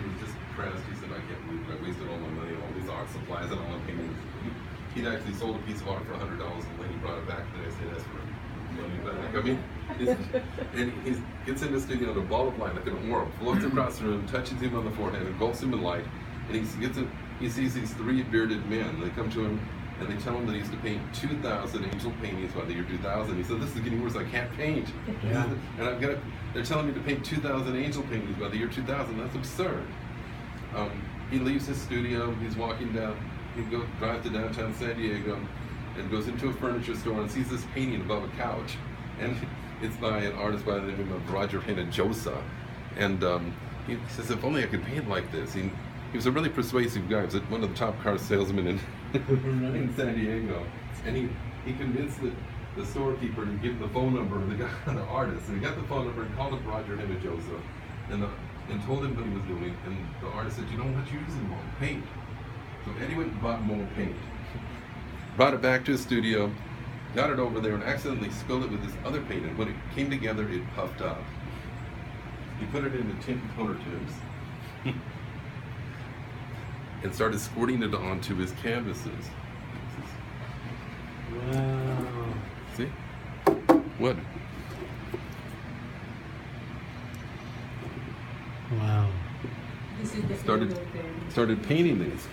was just depressed. He said, I can't believe it. I wasted all my money, all these art supplies, and all my paintings. He'd actually sold a piece of art for $100, and when he brought it back the next day, that's for money back. I mean, and he gets in the studio, and a ball of light, like an orb, floats across the room, touches him on the forehead, engulfs him in light, and he sees these three bearded men. They come to him, and they tell him that he has to paint 2,000 angel paintings by the year 2000. He said, this is getting worse, I can't paint. Yeah. And they're telling me to paint 2,000 angel paintings by the year 2000. That's absurd. He leaves his studio, he's walking down, he drives to downtown San Diego, and goes into a furniture store and sees this painting above a couch. And it's by an artist by the name of Roger Hinojosa. And he says, if only I could paint like this. He was a really persuasive guy. He was one of the top car salesmen in San Diego. And he convinced the storekeeper to give him the phone number of the guy, the artist. And he got the phone number and called up Roger Hinojosa and told him what he was doing. And the artist said, you know what, you're using more paint. So Eddie went and bought more paint. Brought it back to his studio, got it over there, and accidentally spilled it with this other paint. And when it came together, it puffed up. He put it into tin toner tubes and started squirting it onto his canvases. Wow. See? What? Wow. This is the Started painting these.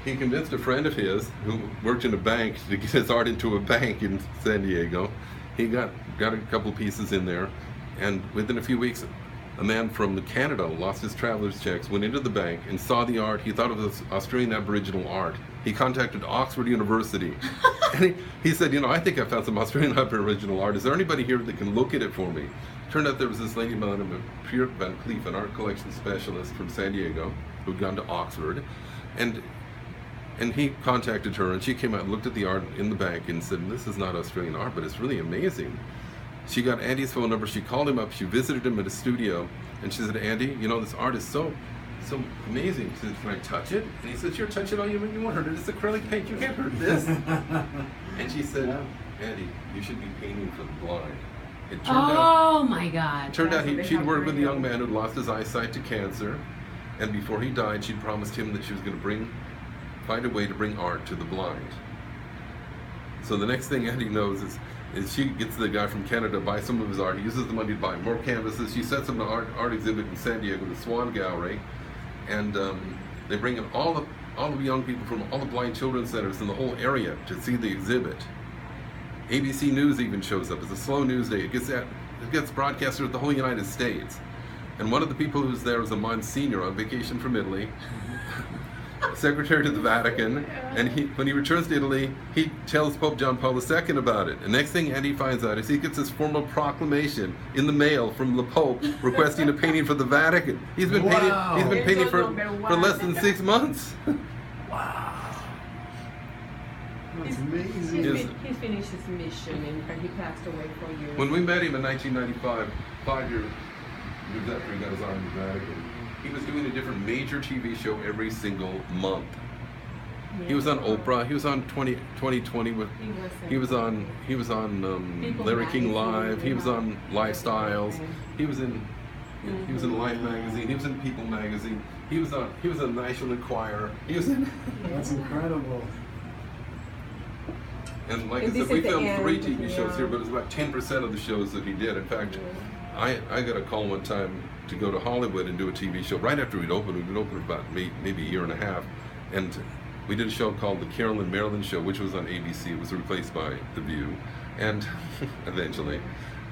He convinced a friend of his who worked in a bank to get his art into a bank in San Diego. He got a couple pieces in there, and within a few weeks, a man from Canada lost his traveler's checks, went into the bank and saw the art. He thought it was Australian Aboriginal art. He contacted Oxford University. And he said, you know, I think I found some Australian Aboriginal art. Is there anybody here that can look at it for me? Turned out there was this lady by the name of Pierre Van Cleef, an art collection specialist from San Diego, who'd gone to Oxford. And he contacted her, and she came out and looked at the art in the bank and said, this is not Australian art, but it's really amazing. She got Andy's phone number, she called him up, she visited him at his studio, and she said, Andy, you know, this art is so amazing. She said, can I touch it? And he said, sure, touch it all you won't hurt it. It's acrylic paint, you can't hurt this. And she said, Andy, you should be painting for the blind. It turned out she'd worked with a young man who'd lost his eyesight to cancer, and before he died, she'd promised him that she was going to find a way to bring art to the blind. So the next thing Andy knows is she gets the guy from Canada to buy some of his art. He uses the money to buy more canvases. She sets him an art exhibit in San Diego, the Swan Gallery, and they bring in all the young people from all the blind children's centers in the whole area to see the exhibit. ABC News even shows up. It's a slow news day. It gets broadcast throughout the whole United States. And one of the people who's there is a Monsignor on vacation from Italy, secretary to the Vatican, and when he returns to Italy, he tells Pope John Paul II about it. And next thing Andy finds out is he gets this formal proclamation in the mail from the Pope requesting a painting for the Vatican. He's been painting for less than 6 months. Wow. That's amazing. He finished his mission and he passed away 4 years. When we met him in 1995, 5 years after he got his art in the Vatican, he was doing a different major TV show every single month. Yeah. He was on Oprah. He was on 2020 with. He was on Larry King Live. He was on Lifestyles. He was in Life magazine. He was in People magazine. He was on National Enquirer. He was in. That's incredible. And like I said, we filmed 3 TV shows here, but it was about 10% of the shows that he did. In fact, I got a call one time to go to Hollywood and do a TV show right after we'd opened. We'd opened about maybe a year and a half, and we did a show called The Carolyn Maryland Show, which was on ABC. It was replaced by The View, and eventually,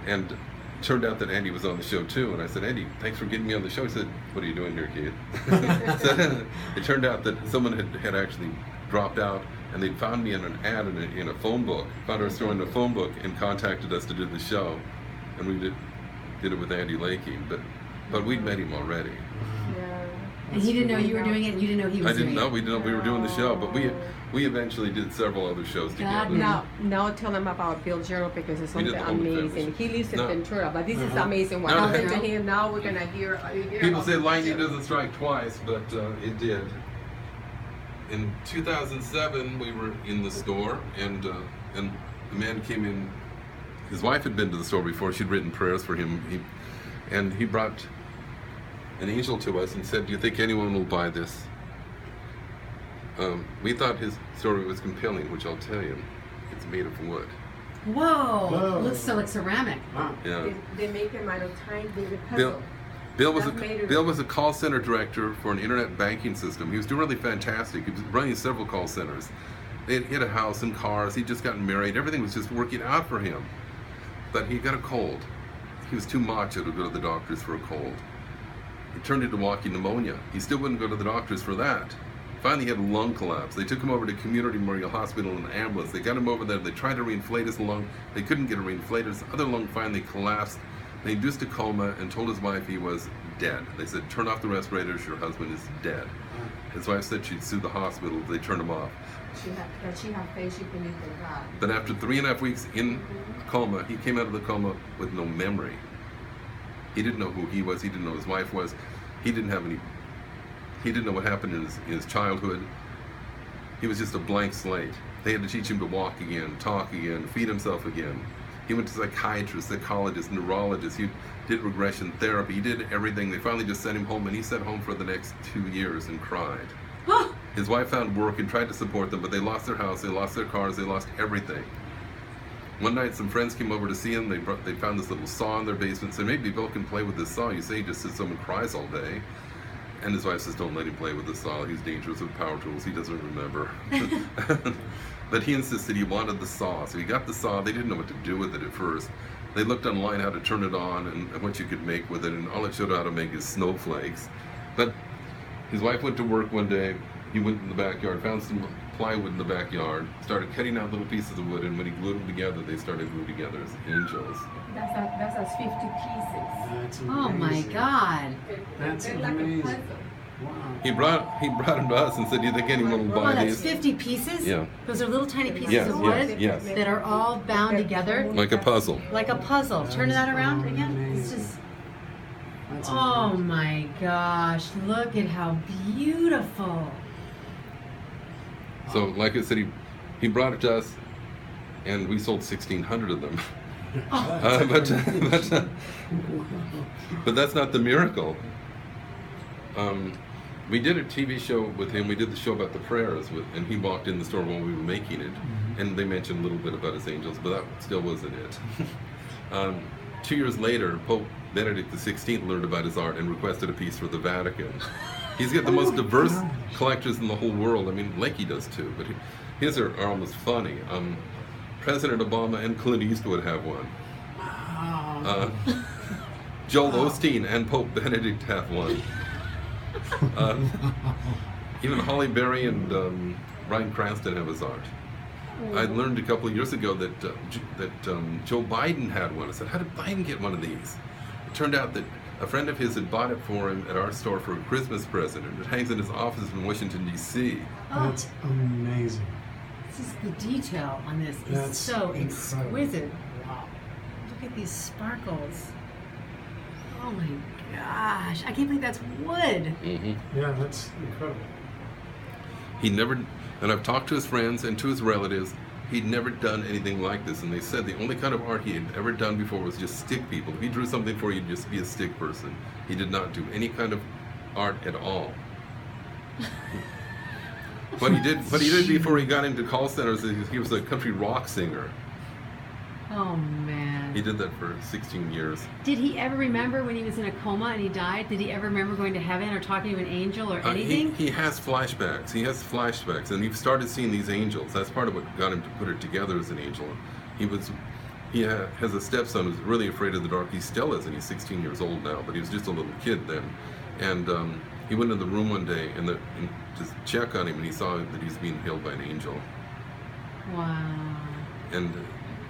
and it turned out that Andy was on the show too. And I said, Andy, thanks for getting me on the show. He said, what are you doing here, kid? So it turned out that someone had actually dropped out, and they'd found me in an ad in a phone book, found our story in a phone book, and contacted us to do the show, and we did it with Andy Lakey, but we'd met him already. Yeah. And he didn't know you were doing it, and you didn't know he was doing it? I didn't know. We didn't know we were doing the show, but we eventually did several other shows together. Now tell them about Bill Journal, because it's something amazing. He lives in Ventura, but this is amazing. What happened to him? Now we're gonna hear. People say lightning doesn't strike twice, but it did. In 2007, we were in the store, and a man came in. His wife had been to the store before. She'd written prayers for him, and he brought an angel to us and said, "Do you think anyone will buy this?" We thought his story was compelling, which I'll tell you. It's made of wood. Whoa. Whoa. Looks so like ceramic. Wow. Yeah. They make them out of tiny baby puzzle. Bill Bill was a call center director for an internet banking system. He was doing really fantastic. He was running several call centers. He had a house and cars. He'd just gotten married. Everything was just working out for him. But he got a cold. He was too macho to go to the doctors for a cold. It turned into walking pneumonia. He still wouldn't go to the doctors for that. Finally, he had a lung collapse. They took him over to Community Memorial Hospital in an ambulance. They got him over there. They tried to reinflate his lung. They couldn't get it reinflated. His other lung finally collapsed. They induced a coma and told his wife he was dead. They said, "Turn off the respirators. Your husband is dead." His wife said she'd sue the hospital if they turned him off. She had faith, she believed in God. But after 3.5 weeks in coma, he came out of the coma with no memory. He didn't know who he was. He didn't know his wife was. He didn't know what happened in his childhood. He was just a blank slate. They had to teach him to walk again, talk again, feed himself again. He went to psychiatrists, psychologists, neurologists. He did regression therapy. He did everything. They finally just sent him home, and he sat home for the next 2 years and cried. His wife found work and tried to support them, but they lost their house, they lost their cars, they lost everything. One night, some friends came over to see him. They found this little saw in their basement. Said, "Maybe Bill can play with this saw." You say he just sits home and cries all day. And his wife says, "Don't let him play with the saw. He's dangerous with power tools. He doesn't remember." But he insisted he wanted the saw. So he got the saw. They didn't know what to do with it at first. They looked online how to turn it on and what you could make with it. And all it showed how to make is snowflakes. But his wife went to work one day. He went in the backyard, found some plywood in the backyard, started cutting out little pieces of wood. And when he glued them together, they started glued together as angels. That's 50 pieces. That's amazing. Oh my God. That's They're like a amazing. puzzle. Wow. He brought them to us and said, "Do you think anyone will Oh, buy that's these?" 50 pieces? Yeah. Those are little tiny pieces Yes, of wood yes. that are all bound together Like a puzzle. like a puzzle. Turn that around again. It's Amazing. just, That's oh amazing. my gosh, look at how beautiful. So, like I said, he brought it to us, and we sold 1,600 of them. But that's not the miracle. We did a TV show with him. We did the show about the prayers, and he walked in the store while we were making it, and they mentioned a little bit about his angels, but that still wasn't it. 2 years later, Pope Benedict XVI learned about his art and requested a piece for the Vatican. He's got the most diverse collectors in the whole world. I mean, Lakey does too, but his are almost funny. President Obama and Clint Eastwood have one. Joel Osteen and Pope Benedict have one. Even Holly Berry and Bryan Cranston have his art. I learned a couple of years ago that Joe Biden had one. I said, "How did Biden get one of these?" It turned out that a friend of his had bought it for him at our store for a Christmas present. It hangs in his office in Washington, D.C. That's amazing. This is the detail on this is That's so incredible. exquisite. Wow. Look at these sparkles. Oh my gosh. I can't believe that's wood. Mm-hmm. Yeah, that's incredible. He never, and I've talked to his friends and to his relatives, he'd never done anything like this. And they said the only kind of art he had ever done before was just stick people. If he drew something for you, he'd just be a stick person. He did not do any kind of art at all. What he did before he got into call centers, he was a country rock singer. Oh man. He did that for 16 years. Did he ever remember when he was in a coma and he died? Did he ever remember going to heaven or talking to an angel or anything? He has flashbacks. He has flashbacks, and he started seeing these angels. That's part of what got him to put it together as an angel. He has a stepson who's really afraid of the dark. He still is, and he's 16 years old now, but he was just a little kid then. And he went in the room one day and just check on him, and he saw that he's being held by an angel. Wow. And